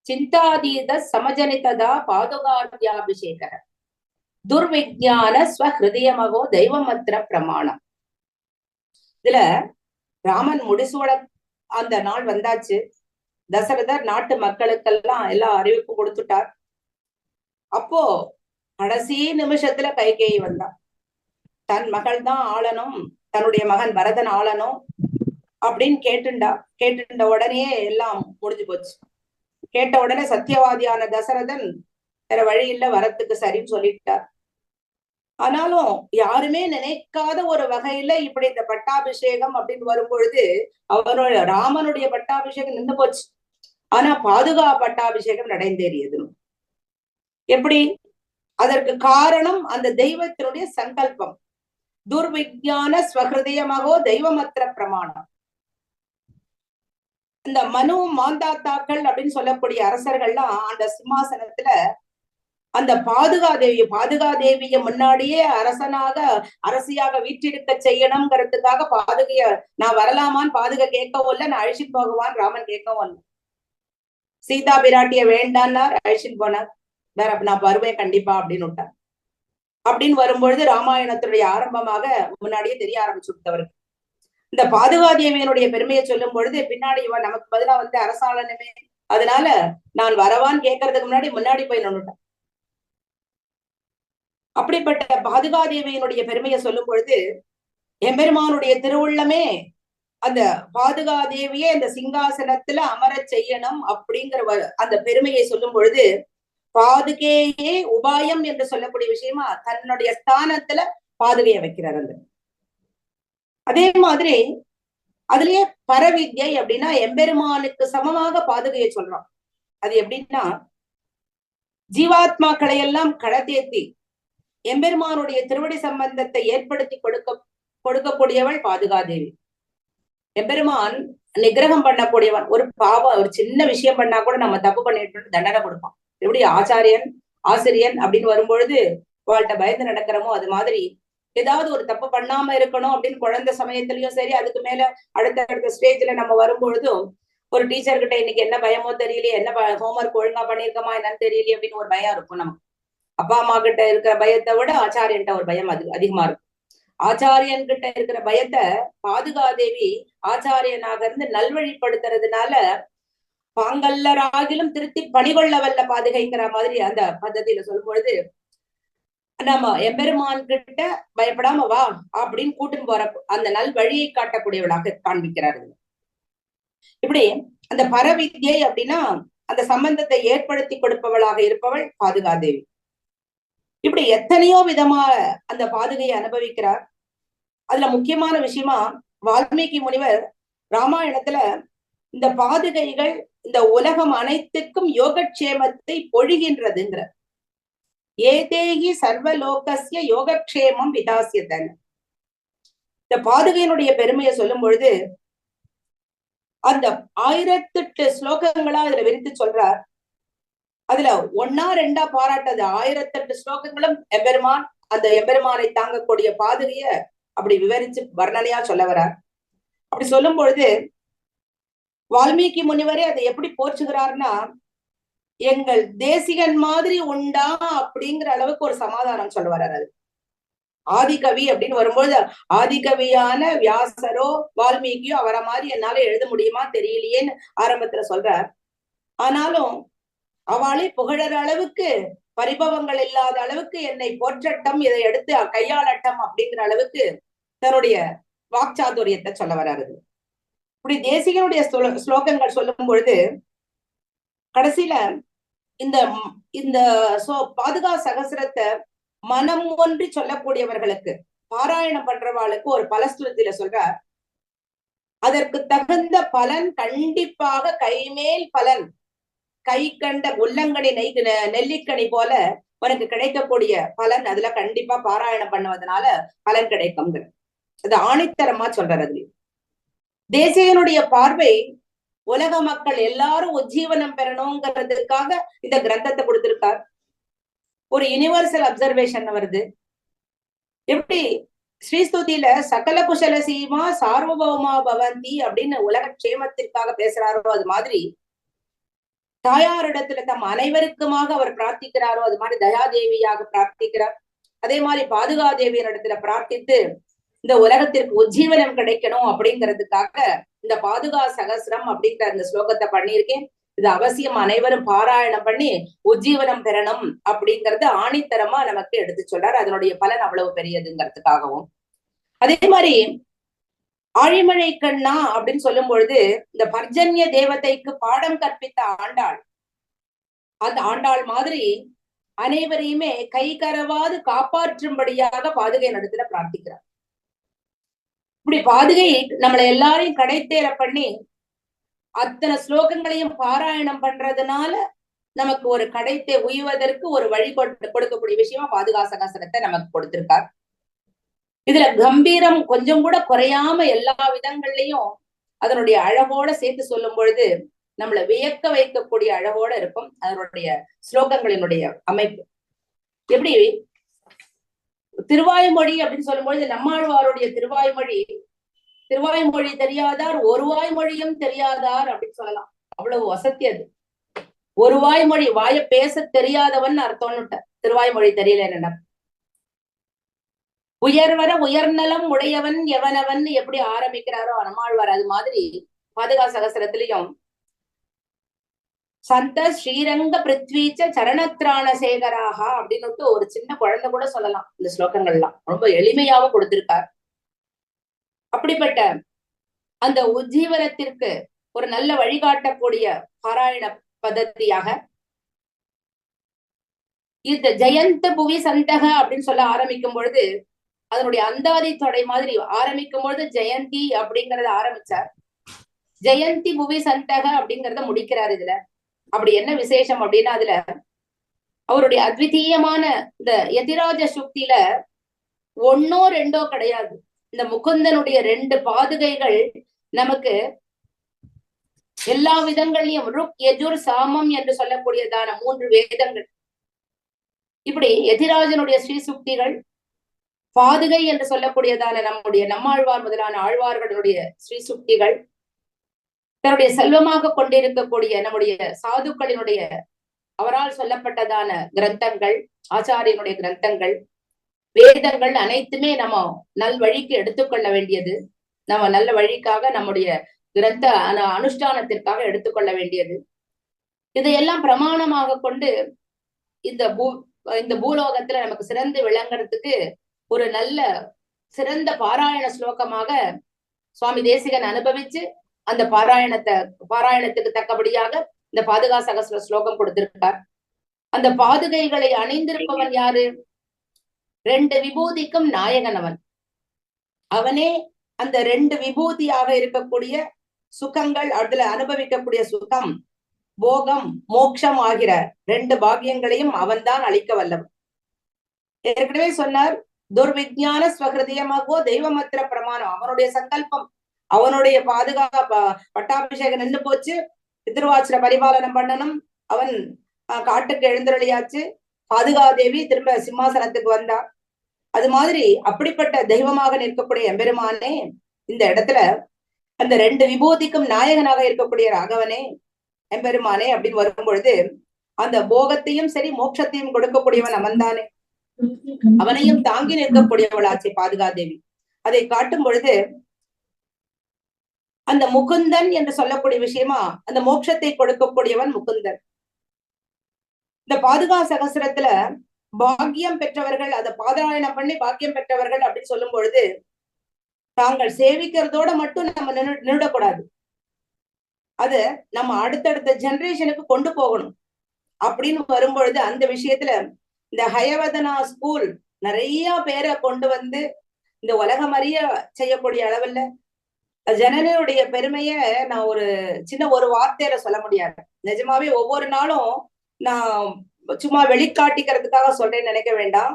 சிந்தாதீத சமஜனிததா பாதுகாத்யாபிஷேக துர்விஜான ஸ்வஹிருதயமகோ தெய்வமத்திர பிரமாணம். இதுல ராமன் முடிசூட அந்த நாள் வந்தாச்சு. தசரதர் நாட்டு மக்களுக்கெல்லாம் எல்லாம் அறிவிப்பு கொடுத்துட்டார். அப்போ கடைசி நிமிஷத்துல கைகேயி வந்தா. தன் மகள் தான் ஆளணும், தன்னுடைய மகன் பரதன் ஆளணும் அப்படின்னு கேட்டுண்ட உடனே எல்லாம் முடிஞ்சு போச்சு. கேட்ட உடனே சத்தியவாதியான தசரதன் வேற வழி இல்ல, வரத்துக்கு சரின்னு சொல்லிட்டார். ஆனாலும் யாருமே நினைக்காத ஒரு வகையில இப்படி இந்த பட்டாபிஷேகம் அப்படின்னு வரும் பொழுது அவரோட ராமனுடைய பட்டாபிஷேகம் நின்று போச்சு. ஆனா பாதுகா பட்டாபிஷேகம் நடந்தேறியது. எப்படி? அதற்கு காரணம் அந்த தெய்வத்தினுடைய சங்கல்பம். துர்விஜான ஸ்வஹிருதயமாகோ தெய்வமத்திர பிரமாணம். இந்த மனு மாந்தாத்தாக்கள் அப்படின்னு சொல்லக்கூடிய அரசர்கள்லாம் அந்த சிம்மாசனத்துல அந்த பாதுகா தேவிய முன்னாடியே அரசியாக வீற்றிருக்க செய்யணும்ங்கிறதுக்காக பாதுகைய நான் வரலாமான்னு பாதுகை கேட்கவும் இல்லை, நான் அழிச்சிட்டு போகுவான் ராமன் கேட்கவும் இல்லை. சீதா பிராட்டிய வேண்டான்னார், அழிச்சிட்டு போனார். வேற நான் வருவேன் கண்டிப்பா அப்படின்னு விட்டார். அப்படின்னு வரும்பொழுது ராமாயணத்துடைய ஆரம்பமாக முன்னாடியே தெரிய ஆரம்பிச்சு விட்டவருக்கு. இந்த பாதுகா தேவியனுடைய பெருமையை சொல்லும் பொழுது பின்னாடி இவன் நமக்கு பதிலா வந்து அரசாளனுமே, அதனால நான் வரவான்னு கேட்கறதுக்கு முன்னாடி போய் நின்னுட்டேன். அப்படிப்பட்ட பாதுகா தேவியினுடைய பெருமையை சொல்லும் பொழுது எம்பெருமானுடைய திருவுள்ளமே அந்த பாதுகா தேவியே அந்த சிங்காசனத்துல அமர செய்யணும் அப்படிங்கிற அந்த பெருமையை சொல்லும் பொழுது பாதுகையே உபாயம் என்று சொல்லக்கூடிய விஷயமா தன்னுடைய ஸ்தானத்துல பாதுகையை வைக்கிறார். அந்த அதே மாதிரி அதுலயே பரவித்யை அப்படின்னா எம்பெருமானுக்கு சமமாக பாதுகையை சொல்றான். அது எப்படின்னா ஜீவாத்மாக்களை எல்லாம் கடத்தேத்தி எம்பெருமானுடைய திருவடி சம்பந்தத்தை ஏற்படுத்தி கொடுக்கக்கூடியவள் பாதுகாதேவி. எம்பெருமான் நிகிரகம் பண்ணக்கூடியவன். ஒரு சின்ன விஷயம் பண்ணா கூட நம்ம தப்பு பண்ணிட்டு தண்டனை கொடுப்பான். எப்படி ஆசிரியன் அப்படின்னு வரும்பொழுது அவள்கிட்ட பயந்து நடக்கிறோமோ அது மாதிரி ஏதாவது ஒரு தப்பு பண்ணாம இருக்கணும் அப்படின்னு குழந்தை சமயத்திலயும் சரி, அதுக்கு மேல அடுத்த ஸ்டேஜ்ல நம்ம வரும்பொழுதும் ஒரு டீச்சர் கிட்ட இன்னைக்கு என்ன பயமோ தெரியலையே, என்ன ஹோம்ஒர்க் ஒழுங்கா பண்ணிருக்கோமா என்னன்னு தெரியலையே அப்படின்னு ஒரு பயம் இருக்கும் நமக்கு. அப்பா அம்மா கிட்ட இருக்கிற பயத்தை விட ஆச்சாரியன்ட்ட ஒரு பயம் அதிகமா இருக்கும். ஆச்சாரியன் கிட்ட இருக்கிற பயத்தை பாதுகாதேவி ஆச்சாரியனாக இருந்து நல்வழிப்படுத்துறதுனால பாங்கல்லராகிலும் திருத்தி பணிகொள்ள வல்ல பாதுகைங்கிற மாதிரி அந்த பద్ధதியில சொல்லும் பொழுது நம்ம எம்பெருமான் கிட்ட பயப்படாம வா அப்படின்னு கூட்டின்னு போற அந்த நல் வழியை காட்டக்கூடியவளாக காண்பிக்கிறார்கள். இப்படி அந்த பரவித்யை அப்படின்னா அந்த சம்பந்தத்தை ஏற்படுத்தி கொடுப்பவளாக இருப்பவள் பாதுகாதேவி. இப்படி எத்தனையோ விதமா அந்த பாதுகையை அனுபவிக்கிறார். அதுல முக்கியமான விஷயமா வால்மீகி முனிவர் ராமாயணத்துல இந்த பாதுகைகள் இந்த உலகம் அனைத்துக்கும் யோகக்ஷேமத்தை பொழிகின்றதுங்கிற ஏதேகி சர்வலோகஸ்ய யோகக்ஷேமம் விதாசியதன். இந்த பாதுகையினுடைய பெருமையை சொல்லும் பொழுது அந்த 1008 ஸ்லோகங்களா அதுல விரித்து சொல்றார். அதுல 1-2 பாராட்டது 1008 ஸ்லோகங்களும் அந்த எம்பெருமானை தாங்கக்கூடிய பாதுகைய அப்படி விவரிச்சு வர்ணனையா சொல்ல வரார். அப்படி சொல்லும் பொழுது வால்மீகி முனிவரே அதை எப்படி போற்றுகிறார்னா, எங்கள் தேசிகன் மாதிரி உண்டா அப்படிங்கிற அளவுக்கு ஒரு சமாதானம் சொல்ல வர்றாரு. ஆதிகவி அப்படின்னு வரும்போது ஆதிகவியான வியாசரோ வால்மீகியோ அவரை மாதிரி என்னால எழுத முடியுமா தெரியலையேன்னு ஆரம்பத்துல சொல்றார். ஆனாலும் அவளை புகழற அளவுக்கு, பரிபவங்கள் இல்லாத அளவுக்கு என்னை போற்றட்டம், இதை எடுத்து கையாளட்டம் அப்படிங்கிற அளவுக்கு தன்னுடைய வாக்சாதுரியத்தை சொல்ல வராது. இப்படி தேசிகனுடைய ஸ்லோகங்கள் சொல்லும் பொழுது கடைசியில இந்த இந்த பாதுகா சகசிரத்தை மனம் ஒன்றி சொல்லக்கூடியவர்களுக்கு பாராயணம் பண்றவாளுக்கு ஒரு பலஸ்துலத்தில சொல்ற, அதற்கு தகுந்த பலன் கண்டிப்பாக கைமேல் பலன், கை கண்ட உள்ளங்கனி நெல்லிக்கனி போல உனக்கு கிடைக்கக்கூடிய பலன் அதுல கண்டிப்பா பாராயணம் பண்ணுவதனால பலன் கிடைக்கும். அது ஆணித்தரமா சொல்றது. தேசிகனுடைய பார்வை உலக மக்கள் எல்லாரும் உஜ்ஜீவனம் பெறணுங்கிறதுக்காக இந்த கிரந்தத்தை கொடுத்திருக்கார். ஒரு யுனிவர்சல் அப்சர்வேஷன் வருது. எப்படி ஸ்ரீஸ்துதியில சகல குஷல சீமா சார்வபௌமா பவந்தி அப்படின்னு உலக க்ஷேமத்திற்காக பேசுறாரோ, அது மாதிரி தாயாரிடத்துல தம் அனைவருக்குமாக அவர் பிரார்த்திக்கிறாரோ, அது மாதிரி தயாதேவியாக பிரார்த்திக்கிறார். அதே மாதிரி பாதுகாதேவியின் இடத்துல பிரார்த்தித்து இந்த உலகத்திற்கு உஜ்ஜீவனம் கிடைக்கணும் அப்படிங்கிறதுக்காக இந்த பாதுகா சகசிரம் அப்படிங்கிற அந்த ஸ்லோகத்தை பண்ணியிருக்கேன். இது அவசியம் அனைவரும் பாராயணம் பண்ணி உஜ்ஜீவனம் பெறணும் அப்படிங்கறது ஆணித்தரமா நமக்கு எடுத்து சொல்றார். அதனுடைய பலன் அவ்வளவு பெரியதுங்கிறதுக்காகவும். அதே மாதிரி ஆழிமழை கண்ணா அப்படின்னு சொல்லும் பொழுது இந்த பர்ஜன்ய தேவதைக்கு பாடம் கற்பித்த ஆண்டாள், அந்த ஆண்டாள் மாதிரி அனைவரையுமே கை கரவாது காப்பாற்றும்படியாக பாதுகை நடத்துல பிரார்த்திக்கிறார். இப்படி பாதுகை நம்மளை எல்லாரையும் கடைத்தேற பண்ணி அத்தனை ஸ்லோகங்களையும் பாராயணம் பண்றதுனால நமக்கு ஒரு கடைத்தை உய்வதற்கு ஒரு வழி கொடுக்கக்கூடிய விஷயமா பாதுகா சகசரத்தை நமக்கு கொடுத்திருக்கார். இதுல கம்பீரம் கொஞ்சம் கூட குறையாம எல்லா விதங்கள்லயும் அதனுடைய அழகோட சேர்த்து சொல்லும் பொழுது நம்மளை வியக்க வைக்கக்கூடிய அழகோட இருக்கும் அதனுடைய ஸ்லோகங்களினுடைய அமைப்பு. எப்படி திருவாய்மொழி அப்படின்னு சொல்லும் பொழுது நம்மாழ்வாருடைய திருவாய்மொழி தெரியாதார் ஒரு வாய்மொழியும் தெரியாதார் அப்படின்னு சொல்லலாம். அவ்வளவு வசதி அது. ஒரு வாய்மொழி, வாய பேச தெரியாதவன் அர்த்தம்னு திருவாய்மொழி தெரியல என்ன. உயர்வர உயர்நலம் உடையவன் எவனவன் எப்படி ஆரம்பிக்கிறாரோ நம்மாழ்வார், அது மாதிரி பாதுகா சகசரத்திலையும் சந்த ஸ்ரீரங்க பிருத்வீச்ச சரணத்ராண சேகராக அப்படின்னு ஒரு சின்ன குழந்தை கூட சொல்லலாம். இந்த ஸ்லோகங்கள்லாம் ரொம்ப எளிமையாவும் கொடுத்திருக்கார். அப்படிப்பட்ட அந்த உஜ்ஜீவனத்திற்கு ஒரு நல்ல வழிகாட்டக்கூடிய பாராயண பதத்தியாக இந்த ஜெயந்த புவி சந்தக அப்படின்னு சொல்ல ஆரம்பிக்கும் பொழுது அதனுடைய அந்தாதி தொடை மாதிரி ஆரம்பிக்கும் பொழுது ஜெயந்தி அப்படிங்கறத ஆரம்பிச்சார். ஜெயந்தி புவி சந்தக அப்படிங்கறத முடிக்கிறார். இதுல அப்படி என்ன விசேஷம் அப்படின்னா அதுல அவருடைய அத்விதீயமான இந்த எதிராஜ சுக்தியில ஒன்னோ ரெண்டோ கிடையாது. இந்த முகுந்தனுடைய 2 பாதுகைகள் நமக்கு எல்லா விதங்களையும் ருக் யஜுர் சாமம் என்று சொல்லக்கூடியதான 3 வேதங்கள், இப்படி எதிராஜனுடைய ஸ்ரீ சுக்திகள், பாதுகை என்று சொல்லக்கூடியதான நம்முடைய நம்மாழ்வார் முதலான ஆழ்வார்களுடைய ஸ்ரீ சுக்திகள், தன்னுடைய செல்வமாக கொண்டிருக்கக்கூடிய நம்முடைய சாதுக்களினுடைய அவரால் சொல்லப்பட்டதான கிரந்தங்கள், ஆச்சாரியனுடைய கிரந்தங்கள், வேதங்கள் அனைத்துமே நம்ம நல் வழிக்கு எடுத்துக்கொள்ள வேண்டியது. நம்ம நல்ல வழிக்காக நம்முடைய கிரந்த அனுஷ்டானத்திற்காக எடுத்துக்கொள்ள வேண்டியது. இதையெல்லாம் பிரமாணமாக கொண்டு இந்த பூலோகத்துல நமக்கு சிறந்து விளங்குறதுக்கு ஒரு நல்ல சிறந்த பாராயண ஸ்லோகமாக சுவாமி தேசிகன் அனுபவிச்சு அந்த பாராயணத்துக்கு தக்கபடியாக இந்த பாதுகா சகஸ்ர ஸ்லோகம் கொடுத்திருக்கார். அந்த பாதுகைகளை அணிந்திருப்பவன் யாரு? 2 விபூதிக்கும் நாயகன் அவன். அவனே அந்த 2 விபூதியாக இருக்கக்கூடிய சுகங்கள், அதுல அனுபவிக்கக்கூடிய சுகம், போகம், மோட்சம் ஆகிற 2 பாக்கியங்களையும் அவன்தான் அளிக்க வல்லவன். ஏற்கனவே சொன்னார், துர்விஜான ஸ்வகிருதியமாகவோ தெய்வமத்திர பிரமாணம். அவனுடைய சங்கல்பம், அவனுடைய பட்டாபிஷேகம் நின்று போச்சு, பித்ருவாச்சர பரிபாலனம் பண்ணணும். அவன் காட்டுக்கு எழுந்தருளியாச்சு, பாதுகாதேவி திரும்ப சிம்மாசனத்துக்கு வந்தா. அது மாதிரி அப்படிப்பட்ட தெய்வமாக நிற்கக்கூடிய எம்பெருமானே இந்த இடத்துல அந்த 2 விபூதிக்கும் நாயகனாக இருக்கக்கூடிய ராகவனே எம்பெருமானே அப்படின்னு வரும் பொழுது அந்த போகத்தையும் சரி மோட்சத்தையும் கொடுக்கக்கூடியவன் அவன்தானே. அவனையும் தாங்கி நிற்கக்கூடியவளாச்சே பாதுகாதேவி. அதை காட்டும் பொழுது அந்த முகுந்தன் என்று சொல்லக்கூடிய விஷயமா அந்த மோட்சத்தை கொடுக்கக்கூடியவன் முகுந்தன். இந்த பாதுகா சகசிரத்துல பாக்கியம் பெற்றவர்கள், அதை பாராயணம் பண்ணி பாக்கியம் பெற்றவர்கள் அப்படின்னு சொல்லும் பொழுது தாங்கள் சேவிக்கிறதோட மட்டும் நம்ம நின்றுடக்கூடாது. அது நம்ம அடுத்தடுத்த ஜெனரேஷனுக்கு கொண்டு போகணும் அப்படின்னு வரும்பொழுது அந்த விஷயத்துல இந்த ஹயவதனா ஸ்கூல் நிறைய பேரை கொண்டு வந்து இந்த உலகம் அறிய செய்யக்கூடிய அளவுல ஜனனியுடைய பெருமைய நான் ஒரு வார்த்தையில சொல்ல முடியாது. நிஜமாவே ஒவ்வொரு நாளும் நான் சும்மா வெளிக்காட்டிக்கிறதுக்காக சொல்றேன்னு நினைக்க வேண்டாம்.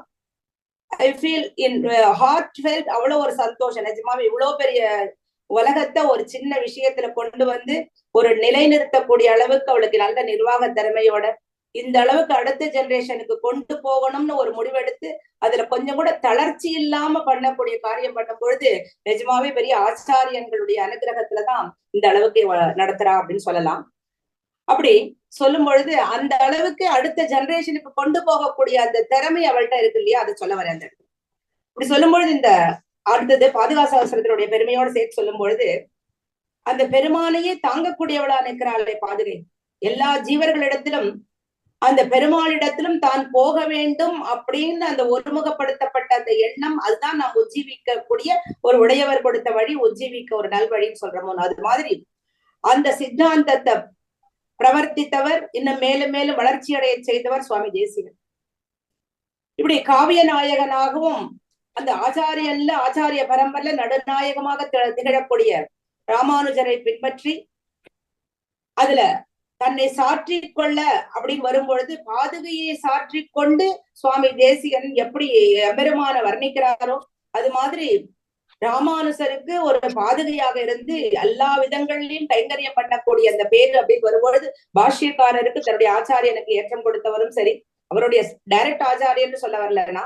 I feel in heart felt அவ்வளவு ஒரு சந்தோஷம். நிஜமாவே இவ்வளவு பெரிய உலகத்தை ஒரு சின்ன விஷயத்துல கொண்டு வந்து ஒரு நிலைநிறுத்தக்கூடிய அளவுக்கு அவளுக்கு நல்ல நிர்வாக திறமையோட இந்த அளவுக்கு அடுத்த ஜெனரேஷனுக்கு கொண்டு போகணும்னு ஒரு முடிவெடுத்து அதுல கொஞ்சம் கூட தளர்ச்சி இல்லாம பண்ணக்கூடிய காரியம் பண்ணும் பொழுது நிஜமாவே பெரிய ஆச்சாரியங்களுடைய அனுகிரகத்துலதான் இந்த அளவுக்கு நடத்துறா அப்படின்னு சொல்லலாம். அப்படி சொல்லும் பொழுது அந்த அளவுக்கு அடுத்த ஜெனரேஷனுக்கு கொண்டு போகக்கூடிய அந்த திறமை அவள்கிட்ட இருக்கு இல்லையா, அதை சொல்ல வரேன். இப்படி சொல்லும் பொழுது இந்த அடுத்தது பாதுகாசகஸ்திரத்தினுடைய பெருமையோடு சேர்த்து சொல்லும் பொழுது அந்த பெருமானையே தாங்கக்கூடியவளா நிற்கிறாளே பாதுகை. எல்லா ஜீவர்களிடத்திலும் அந்த பெருமாளிடத்திலும் தான் போக வேண்டும் அப்படின்னு அந்த ஒருமுகப்படுத்தப்பட்ட அந்த எண்ணம், அதுதான் நாம் உஜ்ஜீவிக்கக்கூடிய ஒரு உடையவர் கொடுத்த வழி, உஜ்ஜீவிக்க ஒரு நல்வழின்னு சொல்றோமோ அது மாதிரி அந்த சித்தாந்தத்தை பிரவர்த்தித்தவர், இன்னும் மேலும் மேலும் வளர்ச்சி அடைய செய்தவர் சுவாமி தேசிகன். இப்படி காவிய நாயகனாகவும் அந்த ஆச்சாரிய பரம்பரையில நடுநாயகமாக திகழக்கூடிய ராமானுஜரை பின்பற்றி அதுல தன்னை சாற்றிக் கொள்ள அப்படின்னு வரும்பொழுது பாதுகையை சாற்றிக் கொண்டு சுவாமி தேசிகன் எப்படி எம்பெருமான வர்ணிக்கிறாரோ அது மாதிரி ராமானுசருக்கு ஒரு பாதுகையாக இருந்து எல்லா விதங்களிலும் கைங்கரியம் பண்ணக்கூடிய அந்த பேரு அப்படின்னு வரும்பொழுது பாஷ்யக்காரருக்கு தன்னுடைய ஆச்சாரியனுக்கு ஏற்றம் கொடுத்தவரும் சரி, அவருடைய டைரக்ட் ஆச்சாரியன்னு சொல்ல வரலன்னா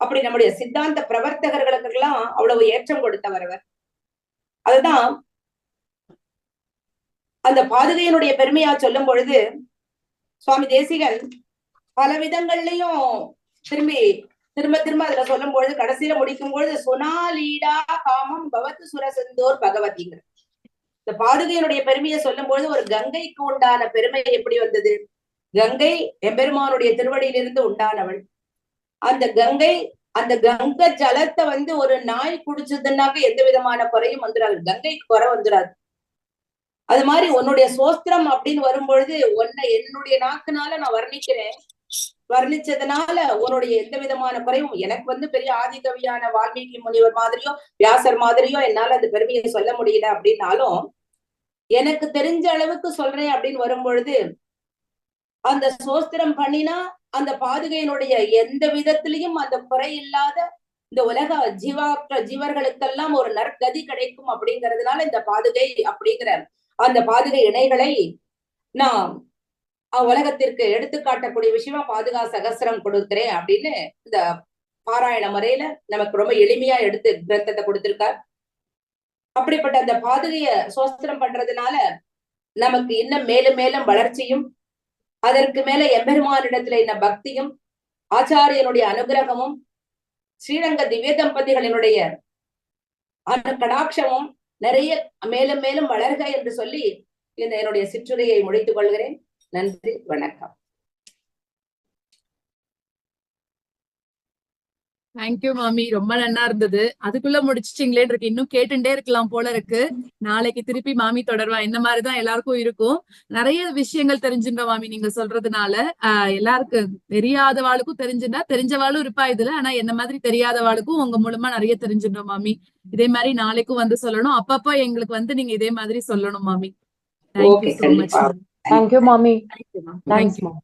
அப்படி நம்முடைய சித்தாந்த பிரவர்த்தகர்களுக்கு எல்லாம் அவ்வளவு ஏற்றம் கொடுத்தவர் அவர். அதுதான் அந்த பாதுகையினுடைய பெருமையா சொல்லும் பொழுது சுவாமி தேசிகன் பல விதங்கள்லயும் திரும்ப அதுல சொல்லும் பொழுது கடைசியில முடிக்கும் பொழுது சுனாலீடா காமம் பவத்து சுரசந்தோர் பகவதிங்கிற இந்த பாதுகையினுடைய பெருமையை சொல்லும் பொழுது ஒரு கங்கைக்கு உண்டான பெருமை எப்படி வந்தது? கங்கை எம்பெருமானுடைய திருவடியிலிருந்து உண்டானவள். அந்த கங்கை ஜலத்தை ஒரு நாய் குடிச்சதுன்னாக்க எந்த விதமான குறையும் வந்துடாது, கங்கைக்கு குறை வந்துடாது. அது மாதிரி உன்னுடைய சோஸ்திரம் அப்படின்னு வரும்பொழுது உன்னை என்னுடைய நாக்குனால நான் வர்ணிச்சதுனால உன்னுடைய எந்த விதமான குறையும் எனக்கு பெரிய ஆதிகவியான வால்மீகி முனிவர் மாதிரியோ வியாசர் மாதிரியோ என்னால அந்த பெருமையை சொல்ல முடியல அப்படின்னாலும் எனக்கு தெரிஞ்ச அளவுக்கு சொல்றேன் அப்படின்னு வரும்பொழுது அந்த சோஸ்திரம் பண்ணினா அந்த பாதுகையினுடைய எந்த விதத்திலையும் அந்த குறை இல்லாத இந்த உலக ஜீவர்களுக்கெல்லாம் ஒரு நற்கதி கிடைக்கும் அப்படிங்கிறதுனால இந்த பாதுகை அப்படிங்கிற அந்த பாதுகை இணைகளை நான் உலகத்திற்கு எடுத்துக்காட்டக்கூடிய விஷயமா பாதுகா சகஸ்திரம் கொடுக்கிறேன் அப்படின்னு இந்த பாராயண முறையில நமக்கு ரொம்ப எளிமையா எடுத்து கிரந்தத்தை கொடுத்திருக்கார். அப்படிப்பட்ட அந்த பாதுகைய சோஸ்திரம் பண்றதுனால நமக்கு இன்னும் மேலும் மேலும் வளர்ச்சியும், அதற்கு மேல எம்பெருமானிடத்துல இன்னும் பக்தியும், ஆச்சாரியனுடைய அனுகிரகமும், ஸ்ரீரங்க திவ்ய தம்பதிகளினுடைய கடாட்சமும் நிறைய மேலும் மேலும் வளர்க என்று சொல்லி இந்த என்னுடைய சிற்றுரையை முடித்துக் கொள்கிறேன். நன்றி, வணக்கம். தேங்க்யூ மாமி, ரொம்ப நல்லா இருந்தது. அதுக்குள்ள முடிச்சிட்டீங்களேன்னு இருக்கு, இன்னும் கேட்டுட்டே இருக்கலாம் போல இருக்கு. நாளைக்கு திருப்பி மாமி தொடர்வா. இந்த மாதிரிதான் எல்லாருக்கும் இருக்கும், நிறைய விஷயங்கள் தெரிஞ்சுட்டோம் மாமி நீங்க சொல்றதுனால. எல்லாருக்கும் தெரியாதவாளுக்கும் தெரிஞ்சவாளும் இருப்பா இதுல, ஆனா என்ன மாதிரி தெரியாதவாளுக்கும் உங்க மூலமா நிறைய தெரிஞ்சுட்டோம் மாமி. இதே மாதிரி நாளைக்கும் சொல்லணும், அப்பப்போ எங்களுக்கு நீங்க இதே மாதிரி சொல்லணும் மாமி. Thank you so much. Thank you, mommy. Thank you, ma'am. Thanks, Thank you. mom.